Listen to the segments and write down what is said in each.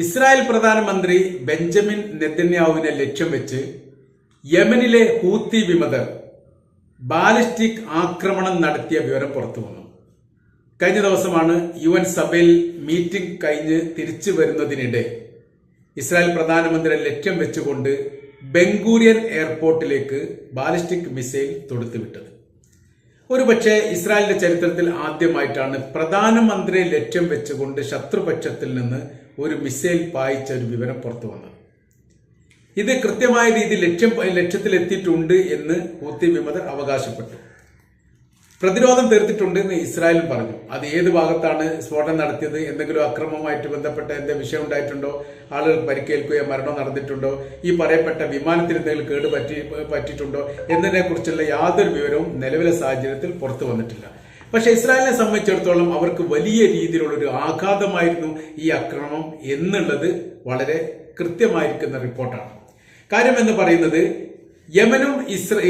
Israel പ്രധാനമന്ത്രി Benjamin നെതന്യാഹുവിനെ ലക്ഷ്യം വെച്ച് യമനിലെ ഹൂത്തി വിമതർ ബാലിസ്റ്റിക് ആക്രമണം നടത്തിയ വിവരം പുറത്തു വന്നു. കഴിഞ്ഞ ദിവസമാണ് UN സഭയിൽ മീറ്റിംഗ് കഴിഞ്ഞ് തിരിച്ചു വരുന്നതിനിടെ ഇസ്രായേൽ പ്രധാനമന്ത്രിയെ ലക്ഷ്യം വെച്ചുകൊണ്ട് ബെൻഗൂരിയൻ എയർപോർട്ടിലേക്ക് ബാലിസ്റ്റിക് മിസൈൽ തൊടുത്തുവിട്ടത്. ഒരുപക്ഷെ ഇസ്രായേലിന്റെ ചരിത്രത്തിൽ ആദ്യമായിട്ടാണ് പ്രധാനമന്ത്രിയെ ലക്ഷ്യം വെച്ചുകൊണ്ട് ശത്രുപക്ഷത്തിൽ നിന്ന് ഒരു മിസൈൽ പായിച്ച ഒരു വിവരം പുറത്തു വന്നത്. ഇത് കൃത്യമായ രീതിയിൽ ലക്ഷ്യത്തിലെത്തിയിട്ടുണ്ട് എന്ന് ഹൂത്തി വിമതർ അവകാശപ്പെട്ടു. പ്രതിരോധം തീർത്തിട്ടുണ്ട് എന്ന് ഇസ്രായേലും പറഞ്ഞു. അത് ഏത് ഭാഗത്താണ് സ്ഫോടനം നടത്തിയത്, എന്തെങ്കിലും അക്രമവുമായിട്ട് ബന്ധപ്പെട്ട എന്തെങ്കിലും വിഷയം ഉണ്ടായിട്ടുണ്ടോ, ആളുകൾ പരിക്കേൽക്കുകയോ മരണം നടന്നിട്ടുണ്ടോ, ഈ പറയപ്പെട്ട വിമാനത്തിന് എന്തെങ്കിലും കേട് പറ്റിയിട്ടുണ്ടോ എന്നതിനെ കുറിച്ചുള്ള യാതൊരു വിവരവും നിലവിലെ സാഹചര്യത്തിൽ പുറത്തു വന്നിട്ടില്ല. പക്ഷെ ഇസ്രായേലിനെ സംബന്ധിച്ചിടത്തോളം അവർക്ക് വലിയ രീതിയിലുള്ള ഒരു ആഘാതമായിരുന്നു ഈ ആക്രമണം എന്നുള്ളത് വളരെ കൃത്യമായിരിക്കുന്ന റിപ്പോർട്ടാണ്. കാര്യം എന്ന് പറയുന്നത് യമനും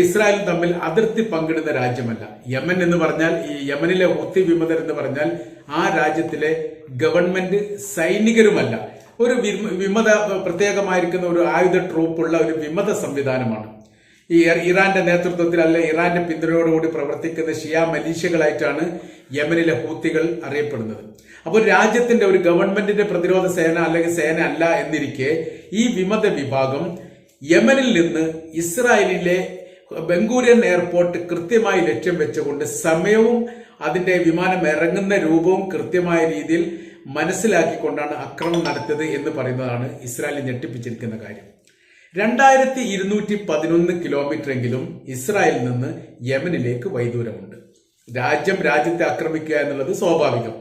ഇസ്രായേലും തമ്മിൽ അതിർത്തി പങ്കിടുന്ന രാജ്യമല്ല. യമൻ എന്ന് പറഞ്ഞാൽ ഈ യമനിലെ ഹൂത്തി വിമതർ എന്ന് പറഞ്ഞാൽ ആ രാജ്യത്തിലെ ഗവൺമെന്റ് സൈനികരുമല്ല, ഒരു വിമത പ്രത്യേകമായിരിക്കുന്ന ഒരു ആയുധ ട്രൂപ്പുള്ള ഒരു വിമത സംവിധാനമാണ്. ഈ ഇറാന്റെ നേതൃത്വത്തിൽ അല്ലെ ഇറാന്റെ പിന്തുണയോടുകൂടി പ്രവർത്തിക്കുന്ന ഷിയ മലീഷ്യകളായിട്ടാണ് യമനിലെ ഹൂത്തികൾ അറിയപ്പെടുന്നത്. അപ്പോൾ രാജ്യത്തിന്റെ ഒരു ഗവൺമെന്റിന്റെ പ്രതിരോധ സേന അല്ലെങ്കിൽ സേന അല്ല എന്നിരിക്കെ ഈ വിമത വിഭാഗം യമനിൽ നിന്ന് ഇസ്രായേലിലെ ബെൻഗൂരിയൻ എയർപോർട്ട് കൃത്യമായി ലക്ഷ്യം വെച്ചുകൊണ്ട് സമയവും അതിന്റെ വിമാനം ഇറങ്ങുന്ന രൂപവും കൃത്യമായ രീതിയിൽ മനസ്സിലാക്കിക്കൊണ്ടാണ് ആക്രമണം നടത്തിയത് എന്ന് പറയുന്നതാണ് ഇസ്രായേലിനെ ഞെട്ടിപ്പിച്ചിരിക്കുന്ന കാര്യം. 2211 കിലോമീറ്ററെങ്കിലും ഇസ്രായേലിൽ നിന്ന് യമനിലേക്ക് വൈദൂരമുണ്ട്. രാജ്യത്തെ ആക്രമിക്കുക എന്നുള്ളത് സ്വാഭാവികം.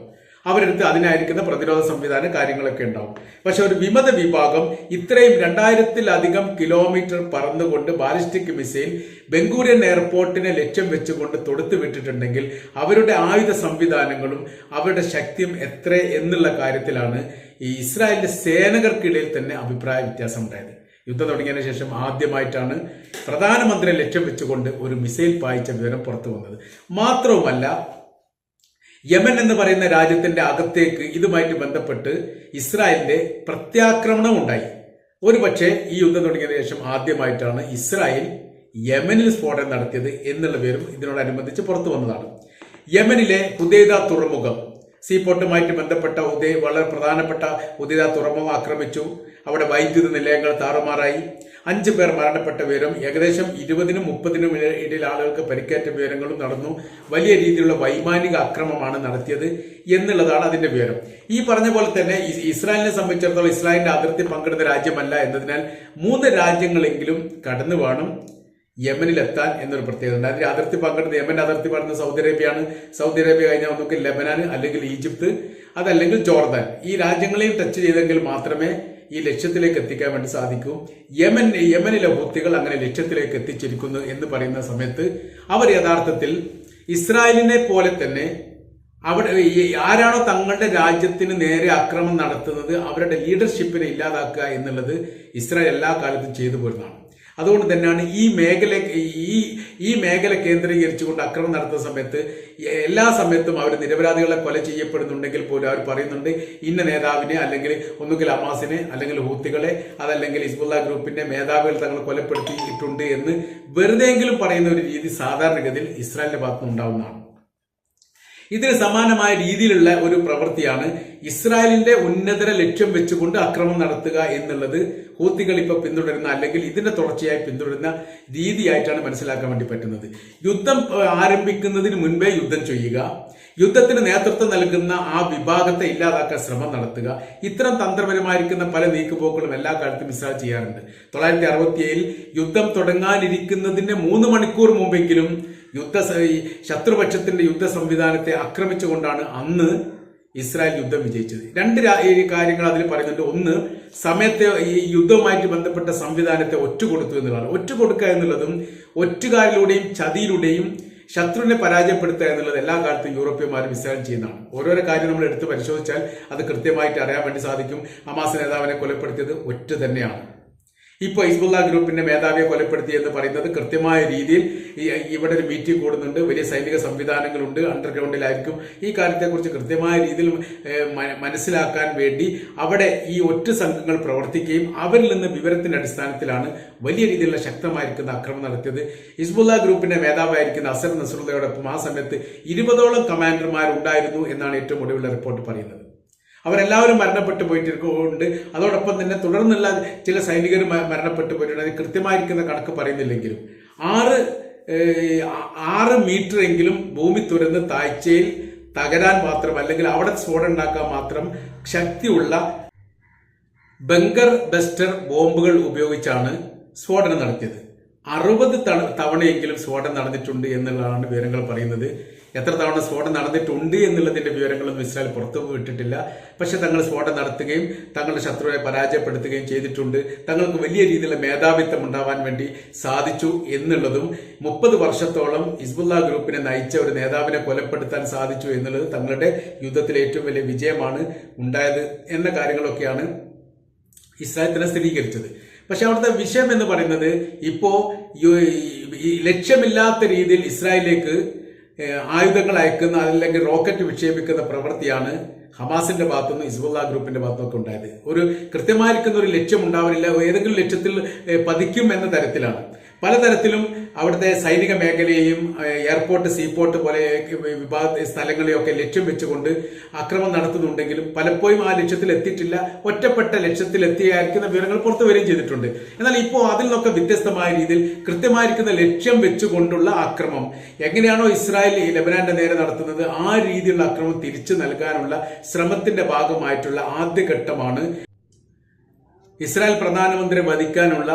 അവരെടുത്ത് അതിനായിരിക്കുന്ന പ്രതിരോധ സംവിധാന കാര്യങ്ങളൊക്കെ ഉണ്ടാവും. പക്ഷെ ഒരു വിമത വിഭാഗം ഇത്രയും 2000-ലധികം കിലോമീറ്റർ പറന്നുകൊണ്ട് ബാലിസ്റ്റിക് മിസൈൽ ബെൻഗൂരിയൻ എയർപോർട്ടിനെ ലക്ഷ്യം വെച്ചുകൊണ്ട് തൊടുത്തു വിട്ടിട്ടുണ്ടെങ്കിൽ അവരുടെ ആയുധ സംവിധാനങ്ങളും അവരുടെ ശക്തിയും എത്ര എന്നുള്ള കാര്യത്തിലാണ് ഈ ഇസ്രായേലിന്റെ സേനകർക്കിടയിൽ തന്നെ അഭിപ്രായ വ്യത്യാസം ഉണ്ടായത്. യുദ്ധം തുടങ്ങിയതിനു ശേഷം ആദ്യമായിട്ടാണ് പ്രധാനമന്ത്രിയെ ലക്ഷ്യം വെച്ചുകൊണ്ട് ഒരു മിസൈൽ പായിച്ച വിവരം പുറത്തു വന്നത്. മാത്രവുമല്ല, യമൻ എന്ന് പറയുന്ന രാജ്യത്തിന്റെ അകത്തേക്ക് ഇതുമായിട്ട് ബന്ധപ്പെട്ട് ഇസ്രായേലിന്റെ പ്രത്യാക്രമണം ഉണ്ടായി. ഒരുപക്ഷെ ഈ യുദ്ധം തുടങ്ങിയതിനു ശേഷം ആദ്യമായിട്ടാണ് ഇസ്രായേൽ യമനിൽ സ്ഫോടനം നടത്തിയത് എന്നുള്ള വിവരം ഇതിനോടനുബന്ധിച്ച് പുറത്തു വന്നതാണ്. യമനിലെ ഹുദൈദ തുറമുഖം, സീപോർട്ടുമായിട്ട് ബന്ധപ്പെട്ട വളരെ പ്രധാനപ്പെട്ട ഹുദൈദ തുറമുഖം ആക്രമിച്ചു. അവിടെ വൈദ്യുത നിലയങ്ങൾ താറുമാറായി. 5 പേർ മരണപ്പെട്ട വിവരം, ഏകദേശം 20-നും 30-നും ഇടയിൽ ആളുകൾക്ക് പരിക്കേറ്റ വിവരങ്ങളും നടന്നു. വലിയ രീതിയിലുള്ള വൈമാനിക ആക്രമണമാണ് നടത്തിയത് എന്നുള്ളതാണ് അതിന്റെ വിവരം. ഈ പറഞ്ഞ പോലെ തന്നെ ഇസ്രായേലിനെ സംബന്ധിച്ചിടത്തോളം ഇസ്രായേലിന്റെ അതിർത്തി പങ്കിടുന്ന രാജ്യമല്ല എന്നതിനാൽ 3 രാജ്യങ്ങളെങ്കിലും കടന്നു വേണം യമനിലെത്താൻ എന്നൊരു പ്രത്യേകത ഉണ്ട്. അതിന്റെ അതിർത്തി പങ്കിടുന്ന യമൻ അതിർത്തി പങ്കിടുന്ന സൗദി അറേബ്യയാണ്. സൗദി അറേബ്യ കഴിഞ്ഞാൽ നമുക്ക് ലെബനാൻ, അല്ലെങ്കിൽ ഈജിപ്ത്, അതല്ലെങ്കിൽ ജോർദാൻ. ഈ രാജ്യങ്ങളെയും ടച്ച് ചെയ്തെങ്കിൽ മാത്രമേ ഈ ലക്ഷ്യത്തിലേക്ക് എത്തിക്കാൻ വേണ്ടി സാധിക്കൂ. യമനിലെ ഹൂത്തികൾ അങ്ങനെ ലക്ഷ്യത്തിലേക്ക് എത്തിച്ചിരിക്കുന്നു എന്ന് പറയുന്ന സമയത്ത് അവർ യഥാർത്ഥത്തിൽ ഇസ്രായേലിനെ പോലെ തന്നെ അവിടെ ആരാണോ തങ്ങളുടെ രാജ്യത്തിന് നേരെ ആക്രമണം നടത്തുന്നത് അവരുടെ ലീഡർഷിപ്പിനെ ഇല്ലാതാക്കുക എന്നുള്ളത് ഇസ്രായേൽ എല്ലാ കാലത്തും ചെയ്തു പോരുന്നതാണ്. അതുകൊണ്ട് തന്നെയാണ് ഈ മേഖല കേന്ദ്രീകരിച്ചുകൊണ്ട് ആക്രമണം നടത്തുന്ന സമയത്ത് എല്ലാ സമയത്തും അവർ നിരപരാധികളെ കൊല ചെയ്യപ്പെടുന്നുണ്ടെങ്കിൽ പോലും അവർ പറയുന്നുണ്ട് ഇന്ന നേതാവിനെ, അല്ലെങ്കിൽ ഒന്നുകിൽ ഹമാസിനെ, അല്ലെങ്കിൽ ഹൂത്തികളെ, അതല്ലെങ്കിൽ ഹിസ്ബുള്ള ഗ്രൂപ്പിന്റെ മേധാവികൾ തങ്ങൾ കൊലപ്പെടുത്തിയിട്ടുണ്ട് എന്ന് വെറുതെയെങ്കിലും പറയുന്ന ഒരു രീതി സാധാരണഗതിയിൽ ഇസ്രായേലിന്റെ ഭാഗത്തുനിന്ന് ഉണ്ടാവുന്നതാണ്. ഇതിന് സമാനമായ രീതിയിലുള്ള ഒരു പ്രവൃത്തിയാണ് ഇസ്രായേലിന്റെ ഉന്നതരെ ലക്ഷ്യം വെച്ചുകൊണ്ട് ആക്രമണം നടത്തുക എന്നുള്ളത് ഹൂത്തികൾ ഇപ്പൊ പിന്തുടരുന്ന, അല്ലെങ്കിൽ ഇതിന്റെ തുടർച്ചയായി പിന്തുടരുന്ന രീതിയായിട്ടാണ് മനസ്സിലാക്കാൻ വേണ്ടി പറ്റുന്നത്. യുദ്ധം ആരംഭിക്കുന്നതിന് മുൻപേ യുദ്ധം ചെയ്യുക, യുദ്ധത്തിന് നേതൃത്വം നൽകുന്ന ആ വിഭാഗത്തെ ഇല്ലാതാക്കാൻ ശ്രമം നടത്തുക, ഇത്തരം തന്ത്രപരമായിരിക്കുന്ന പല നീക്കുപോക്കുകളും എല്ലാ കാലത്തും ഇസ്രായേൽ ചെയ്യാറുണ്ട്. 1967 യുദ്ധം തുടങ്ങാനിരിക്കുന്നതിന്റെ 3 മണിക്കൂർ മുമ്പെങ്കിലും ശത്രുപക്ഷത്തിന്റെ യുദ്ധ സംവിധാനത്തെ ആക്രമിച്ചുകൊണ്ടാണ് അന്ന് ഇസ്രായേൽ യുദ്ധം വിജയിച്ചത്. 2 കാര്യങ്ങൾ അതിൽ പറയുന്നുണ്ട്. ഒന്ന്, സമയത്തെ ഈ യുദ്ധവുമായിട്ട് ബന്ധപ്പെട്ട സംവിധാനത്തെ ഒറ്റുകൊടുത്തു എന്നുള്ളതാണ്. ഒറ്റുകൊടുക്കുക എന്നുള്ളതും ഒറ്റുകാരിലൂടെയും ചതിയിലൂടെയും ശത്രുവിനെ പരാജയപ്പെടുത്തുക എന്നുള്ളത് എല്ലാ കാലത്തും യൂറോപ്യന്മാരും ഇസ്രായേൽ ചെയ്യുന്നതാണ്. ഓരോരോ കാര്യം നമ്മൾ എടുത്ത് പരിശോധിച്ചാൽ അത് കൃത്യമായിട്ട് അറിയാൻ വേണ്ടി സാധിക്കും. ഹമാസ് നേതാവിനെ കൊലപ്പെടുത്തിയത് ഒറ്റ തന്നെയാണ്. ഇപ്പോൾ ഹിസ്ബുള്ള ഗ്രൂപ്പിന്റെ മേധാവിയെ കൊലപ്പെടുത്തി എന്ന് പറയുന്നത് കൃത്യമായ രീതിയിൽ ഇവിടെ ഒരു മീറ്റിംഗ് കൂടുന്നുണ്ട്, വലിയ സൈനിക സംവിധാനങ്ങളുണ്ട്, അണ്ടർഗ്രൗണ്ടിലായിരിക്കും. ഈ കാര്യത്തെക്കുറിച്ച് കൃത്യമായ രീതിയിൽ മനസ്സിലാക്കാൻ വേണ്ടി അവിടെ ഈ ഒറ്റ സംഘങ്ങൾ പ്രവർത്തിക്കുകയും അവരിൽ നിന്ന് വിവരത്തിന്റെ അടിസ്ഥാനത്തിലാണ് വലിയ രീതിയിലുള്ള ശക്തമായിരിക്കുന്ന ആക്രമണം നടത്തിയത്. ഹിസ്ബുള്ള ഗ്രൂപ്പിന്റെ മേധാവായിരിക്കുന്ന അസർ നസ്രുള്ളയോടൊപ്പം ആ സമയത്ത് 20ഓളം കമാൻഡർമാരുണ്ടായിരുന്നു എന്നാണ് ഏറ്റവും ഒടുവിലുള്ള റിപ്പോർട്ട് പറയുന്നത്. അവരെല്ലാവരും മരണപ്പെട്ടു പോയിട്ടുണ്ട്. അതോടൊപ്പം തന്നെ തുടർന്നുള്ള ചില സൈനികർ മരണപ്പെട്ടു പോയിട്ടുണ്ട്. അത് കൃത്യമായിരിക്കുന്ന കണക്ക് പറയുന്നില്ലെങ്കിലും 6 മീറ്റർ എങ്കിലും ഭൂമി തുരന്ന് താഴ്ചയിൽ തകരാൻ മാത്രം, അല്ലെങ്കിൽ അവിടെ സ്ഫോടനം ഉണ്ടാക്കാൻ മാത്രം ശക്തിയുള്ള ബങ്കർ ബസ്റ്റർ ബോംബുകൾ ഉപയോഗിച്ചാണ് സ്ഫോടനം നടത്തിയത്. 60 തവണയെങ്കിലും സ്ഫോടനം നടന്നിട്ടുണ്ട് എന്നുള്ളതാണ് വിവരങ്ങൾ പറയുന്നത്. എത്ര തവണ സ്ഫോടനം നടന്നിട്ടുണ്ട് എന്നുള്ളതിന്റെ വിവരങ്ങളൊന്നും ഇസ്രായേൽ പുറത്തു വിട്ടിട്ടില്ല. പക്ഷെ തങ്ങൾ സ്ഫോടനം നടത്തുകയും തങ്ങളുടെ ശത്രുവിനെ പരാജയപ്പെടുത്തുകയും ചെയ്തിട്ടുണ്ട്. തങ്ങൾക്ക് വലിയ രീതിയിലുള്ള മേധാവിത്വം ഉണ്ടാവാൻ വേണ്ടി സാധിച്ചു എന്നുള്ളതും 30 വർഷത്തോളം ഹിസ്ബുള്ള ഗ്രൂപ്പിനെ നയിച്ച ഒരു നേതാവിനെ കൊലപ്പെടുത്താൻ സാധിച്ചു എന്നുള്ളത് തങ്ങളുടെ യുദ്ധത്തിലെ ഏറ്റവും വലിയ വിജയമാണ് ഉണ്ടായത് എന്ന കാര്യങ്ങളൊക്കെയാണ് ഇസ്രായേൽ തന്നെ സ്ഥിരീകരിച്ചത്. പക്ഷെ അവിടുത്തെ വിഷയം എന്ന് പറയുന്നത് ഇപ്പോ ലക്ഷ്യമില്ലാത്ത രീതിയിൽ ഇസ്രായേലിലേക്ക് ആയുധങ്ങൾ അയക്കുന്ന, അല്ലെങ്കിൽ റോക്കറ്റ് വിക്ഷേപിക്കുന്ന പ്രവൃത്തിയാണ് ഹമാസിന്റെ ഭാഗത്തുനിന്ന് ഹിസ്ബുള്ള ഗ്രൂപ്പിന്റെ ഭാഗത്തുനിന്നൊക്കെ ഉണ്ടായത്. ഒരു കൃത്യമായിരിക്കുന്ന ഒരു ലക്ഷ്യം ഉണ്ടാവില്ല, ഏതെങ്കിലും ലക്ഷ്യത്തിൽ പതിക്കും എന്ന തരത്തിലാണ്. പലതരത്തിലും അവിടുത്തെ സൈനിക മേഖലയെയും എയർപോർട്ട്, സീപോർട്ട് പോലെ സ്ഥലങ്ങളെയൊക്കെ ലക്ഷ്യം വെച്ചുകൊണ്ട് ആക്രമണം നടത്തുന്നുണ്ടെങ്കിലും പലപ്പോഴും ആ ലക്ഷ്യത്തിൽ എത്തിയിട്ടില്ല. ഒറ്റപ്പെട്ട ലക്ഷ്യത്തിൽ എത്തിയായിരിക്കുന്ന വിവരങ്ങൾ പുറത്തു വരികയും ചെയ്തിട്ടുണ്ട്. എന്നാൽ ഇപ്പോൾ അതിൽ നിന്നൊക്കെ വ്യത്യസ്തമായ രീതിയിൽ കൃത്യമായിരിക്കുന്ന ലക്ഷ്യം വെച്ചുകൊണ്ടുള്ള ആക്രമണം എങ്ങനെയാണോ ഇസ്രായേൽ ലെബനാന്റെ നേരെ നടത്തുന്നത്, ആ രീതിയിലുള്ള ആക്രമണം തിരിച്ചു നൽകാനുള്ള ശ്രമത്തിന്റെ ഭാഗമായിട്ടുള്ള ആദ്യഘട്ടമാണ് ഇസ്രായേൽ പ്രധാനമന്ത്രിയെ വധിക്കാനുള്ള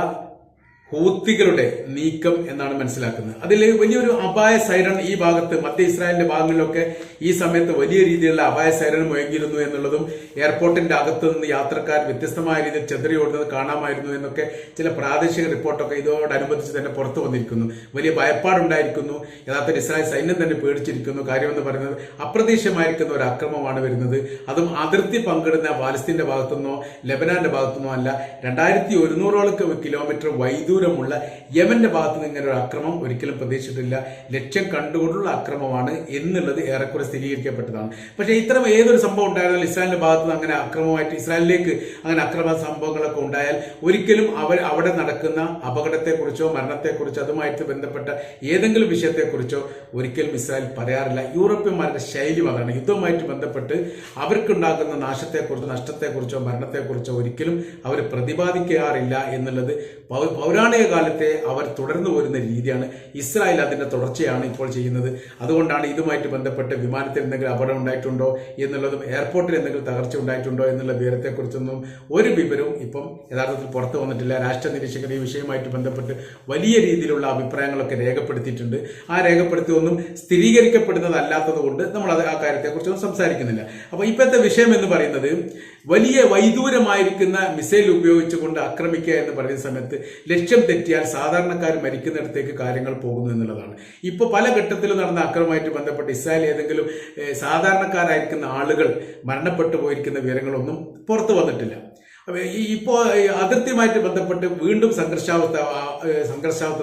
ഹൂത്തികളുടെ നീക്കം എന്നാണ് മനസ്സിലാക്കുന്നത്. അതിൽ വലിയൊരു അപായ സൈറൺ ഈ ഭാഗത്ത് മധ്യ ഇസ്രായേലിന്റെ ഭാഗങ്ങളിലൊക്കെ ഈ സമയത്ത് വലിയ രീതിയിലുള്ള അപായ സൈറൺ മുഴങ്ങിയിരുന്നു എന്നുള്ളതും എയർപോർട്ടിന്റെ അകത്ത് നിന്ന് യാത്രക്കാർ വ്യത്യസ്തമായ രീതിയിൽ ചെതറി ഓടുന്നത് കാണാമായിരുന്നു എന്നൊക്കെ ചില പ്രാദേശിക റിപ്പോർട്ടൊക്കെ ഇതോടനുബന്ധിച്ച് തന്നെ പുറത്തു വന്നിരിക്കുന്നു. വലിയ ഭയപ്പാടുണ്ടായിരിക്കുന്നു. യഥാർത്ഥത്തിൽ ഇസ്രായേൽ സൈന്യം തന്നെ പേടിച്ചിരിക്കുന്നു. കാര്യമെന്ന് പറയുന്നത് അപ്രതീക്ഷിതമായിരിക്കുന്ന ഒരു ആക്രമണമാണ് വരുന്നത്. അതും അതിർത്തി പങ്കിടുന്ന പാലസ്തീന്റെ ഭാഗത്തുനിന്നോ ലെബനാന്റെ ഭാഗത്തുനിന്നോ അല്ല, 2100ഓളം കിലോമീറ്റർ വൈദൂരമുള്ള യമന്റെ ഭാഗത്ത് നിന്ന് ഇങ്ങനെ ഒരു ആക്രമണം ഒരിക്കലും പ്രതീക്ഷിച്ചിട്ടില്ല. ലക്ഷ്യം കണ്ടുകൊണ്ടുള്ള ആക്രമണമാണ് എന്നുള്ളത് ഏറെക്കുറെ സ്ഥിരീകരിക്കപ്പെട്ടതാണ്. പക്ഷേ ഇത്തരം ഏതൊരു സംഭവം ഉണ്ടായാലും ഇസ്രായേലിന്റെ ഭാഗത്ത് നിന്ന് അങ്ങനെ അക്രമമായിട്ട് ഇസ്രായേലിലേക്ക് അങ്ങനെ അക്രമ സംഭവങ്ങളൊക്കെ ഉണ്ടായാൽ ഒരിക്കലും അവിടെ നടക്കുന്ന അപകടത്തെക്കുറിച്ചോ മരണത്തെക്കുറിച്ചോ അതുമായിട്ട് ബന്ധപ്പെട്ട ഏതെങ്കിലും വിഷയത്തെക്കുറിച്ചോ ഒരിക്കലും ഇസ്രായേൽ പറയാറില്ല. യൂറോപ്യന്മാരുടെ ശൈലി അതാണ്. യുദ്ധവുമായിട്ട് ബന്ധപ്പെട്ട് അവർക്കുണ്ടാകുന്ന നാശത്തെക്കുറിച്ചോ നഷ്ടത്തെക്കുറിച്ചോ മരണത്തെക്കുറിച്ചോ ഒരിക്കലും അവർ പ്രതിപാദിക്കാറില്ല എന്നുള്ളത് പൗരാണിക കാലത്തെ അവർ തുടർന്നു പോരുന്ന രീതിയാണ്. ഇസ്രായേൽ അതിന്റെ തുടർച്ചയാണ് ഇപ്പോൾ ചെയ്യുന്നത്. അതുകൊണ്ടാണ് ഇതുമായിട്ട് ബന്ധപ്പെട്ട് വിമാനത്തിൽ എന്തെങ്കിലും അപകടം ഉണ്ടായിട്ടുണ്ടോ എന്നുള്ളതും എയർപോർട്ടിൽ എന്തെങ്കിലും തകർച്ച ഉണ്ടായിട്ടുണ്ടോ എന്നുള്ള വിവരത്തെക്കുറിച്ചൊന്നും ഒരു വിവരവും ഇപ്പം യഥാർത്ഥത്തിൽ പുറത്തു വന്നിട്ടില്ല. രാഷ്ട്രീയ നിരീക്ഷകർ ഈ വിഷയമായിട്ട് ബന്ധപ്പെട്ട് വലിയ രീതിയിലുള്ള അഭിപ്രായങ്ങളൊക്കെ രേഖപ്പെടുത്തിയിട്ടുണ്ട്. ആ രേഖപ്പെടുത്തി ഒന്നും സ്ഥിരീകരിക്കപ്പെടുന്നതല്ലാത്തത് കൊണ്ട് നമ്മൾ ആ കാര്യത്തെക്കുറിച്ചൊന്നും സംസാരിക്കുന്നില്ല. അപ്പൊ ഇപ്പോഴത്തെ വിഷയം എന്ന് പറയുന്നത് വലിയ വൈദൂരമായിരിക്കുന്ന മിസൈൽ ഉപയോഗിച്ചുകൊണ്ട് ആക്രമിക്കുക എന്ന് പറയുന്ന സമയത്ത് ലക്ഷ്യം തെറ്റിയാൽ സാധാരണക്കാർ മരിക്കുന്നിടത്തേക്ക് കാര്യങ്ങൾ പോകുന്നു എന്നുള്ളതാണ്. ഇപ്പോൾ പല ഘട്ടത്തിലും നടന്ന ആക്രമണവുമായിട്ട് ബന്ധപ്പെട്ട് ഇസ്രായേൽ ഏതെങ്കിലും സാധാരണക്കാരായിരിക്കുന്ന ആളുകൾ മരണപ്പെട്ടു പോയിരിക്കുന്ന വിവരങ്ങളൊന്നും പുറത്തു വന്നിട്ടില്ല. ഇപ്പോൾ അതിർത്തിയുമായിട്ട് ബന്ധപ്പെട്ട് വീണ്ടും സംഘർഷാവസ്ഥ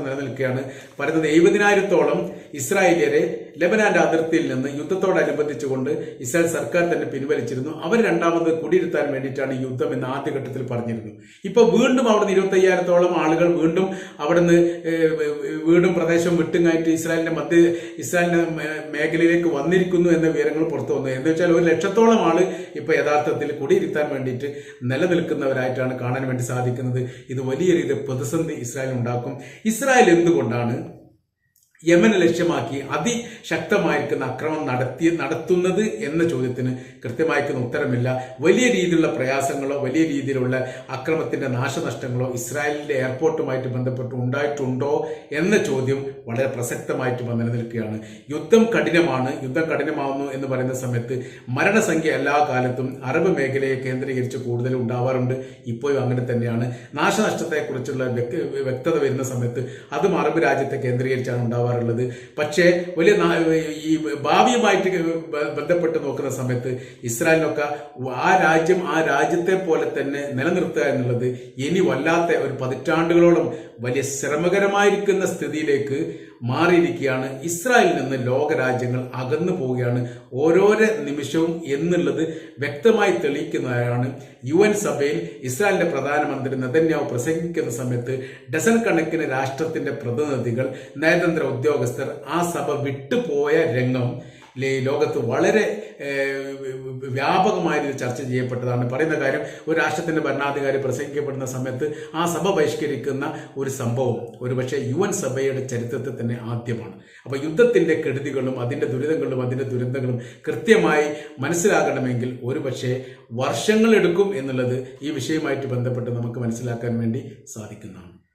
നിലനിൽക്കുകയാണ്. പറയുന്നത് 70,000-ഓളം ഇസ്രായേലിയരെ ലെബനാന്റെ അതിർത്തിയിൽ നിന്ന് യുദ്ധത്തോടനുബന്ധിച്ചുകൊണ്ട് ഇസ്രായേൽ സർക്കാർ തന്നെ പിൻവലിച്ചിരുന്നു. അവർ രണ്ടാമത് കുടിയിരുത്താൻ വേണ്ടിയിട്ടാണ് ഈ യുദ്ധം എന്ന് ആദ്യഘട്ടത്തിൽ പറഞ്ഞിരുന്നു. ഇപ്പോൾ വീണ്ടും അവിടുന്ന് 25,000-ഓളം ആളുകൾ വീണ്ടും പ്രദേശം വിട്ടുങ്ങായിട്ട് ഇസ്രായേലിന്റെ മേഖലയിലേക്ക് വന്നിരിക്കുന്നു എന്ന വിവരങ്ങൾ പുറത്തു വന്നു. എന്ന് വെച്ചാൽ 100,000-ഓളം ആള് ഇപ്പൊ യഥാർത്ഥത്തിൽ കുടിയിരുത്താൻ വേണ്ടിയിട്ട് നിലനിൽക്കുന്നവരായിട്ടാണ് കാണാൻ വേണ്ടി സാധിക്കുന്നത്. ഇത് വലിയ രീതിയിൽ പ്രതിസന്ധി ഇസ്രായേൽ ഉണ്ടാക്കും. ഇസ്രായേൽ എന്തുകൊണ്ടാണ് യമനെ ലക്ഷ്യമാക്കി അതിശക്തമായിരിക്കുന്ന ആക്രമണം നടത്തുന്നത് എന്ന ചോദ്യത്തിന് കൃത്യമായിരിക്കുന്ന ഉത്തരമില്ല. വലിയ രീതിയിലുള്ള പ്രയാസങ്ങളോ വലിയ രീതിയിലുള്ള അക്രമത്തിന്റെ നാശനഷ്ടങ്ങളോ ഇസ്രായേലിന്റെ എയർപോർട്ടുമായിട്ട് ബന്ധപ്പെട്ട് ഉണ്ടായിട്ടുണ്ടോ എന്ന ചോദ്യം വളരെ പ്രസക്തമായിട്ട് നിലനിൽക്കുകയാണ്. യുദ്ധം കഠിനമാവുന്നു എന്ന് പറയുന്ന സമയത്ത് മരണസംഖ്യ എല്ലാ കാലത്തും അറബ് മേഖലയെ കേന്ദ്രീകരിച്ച് കൂടുതൽ ഉണ്ടാവാറുണ്ട്. ഇപ്പോഴും അങ്ങനെ തന്നെയാണ്. നാശനഷ്ടത്തെക്കുറിച്ചുള്ള വ്യക്തത വരുന്ന സമയത്ത് അതും അറബ് രാജ്യത്തെ കേന്ദ്രീകരിച്ചാണ് ഉണ്ടാവാറുള്ളത്. പക്ഷേ വലിയ ഈ ഭാവിയുമായിട്ട് ബന്ധപ്പെട്ട് നോക്കുന്ന സമയത്ത് ഇസ്രായേലിനൊക്കെ ആ രാജ്യം ആ രാജ്യത്തെ പോലെ തന്നെ നിലനിർത്തുക എന്നുള്ളത് ഇനി വല്ലാത്ത ഒരു പതിറ്റാണ്ടുകളോളം വലിയ ശ്രമകരമായിരിക്കുന്ന സ്ഥിതിയിലേക്ക് മാറിയിരിക്കുകയാണ്. ഇസ്രായേലിൽ നിന്ന് ലോകരാജ്യങ്ങൾ അകന്നു പോവുകയാണ് ഓരോരോ നിമിഷവും എന്നുള്ളത് വ്യക്തമായി തെളിയിക്കുന്നതാണ് UN സഭയിൽ ഇസ്രായേലിന്റെ പ്രധാനമന്ത്രി നെതന്യാഹു പ്രസംഗിക്കുന്ന സമയത്ത് ഡസൻ കണക്കിന് രാഷ്ട്രത്തിന്റെ പ്രതിനിധികൾ, നയതന്ത്ര ഉദ്യോഗസ്ഥർ ആ സഭ വിട്ടുപോയ രംഗം ലോകത്ത് വളരെ വ്യാപകമായ രീതിയിൽ ചർച്ച ചെയ്യപ്പെട്ടതാണ്. പറയുന്ന കാര്യം, ഒരു രാഷ്ട്രത്തിന്റെ ഭരണാധികാരി പ്രസംഗിക്കപ്പെടുന്ന സമയത്ത് ആ സഭ ബഹിഷ്കരിക്കുന്ന ഒരു സംഭവം ഒരുപക്ഷെ UN സഭയുടെ ചരിത്രത്തിൽ തന്നെ ആദ്യമാണ്. അപ്പൊ യുദ്ധത്തിന്റെ കെടുതികളും അതിന്റെ ദുരിതങ്ങളും അതിന്റെ ദുരന്തങ്ങളും കൃത്യമായി മനസ്സിലാകണമെങ്കിൽ ഒരുപക്ഷെ വർഷങ്ങളെടുക്കും എന്നുള്ളത് ഈ വിഷയവുമായിട്ട് ബന്ധപ്പെട്ട് നമുക്ക് മനസ്സിലാക്കാൻ വേണ്ടി സാധിക്കുന്നതാണ്.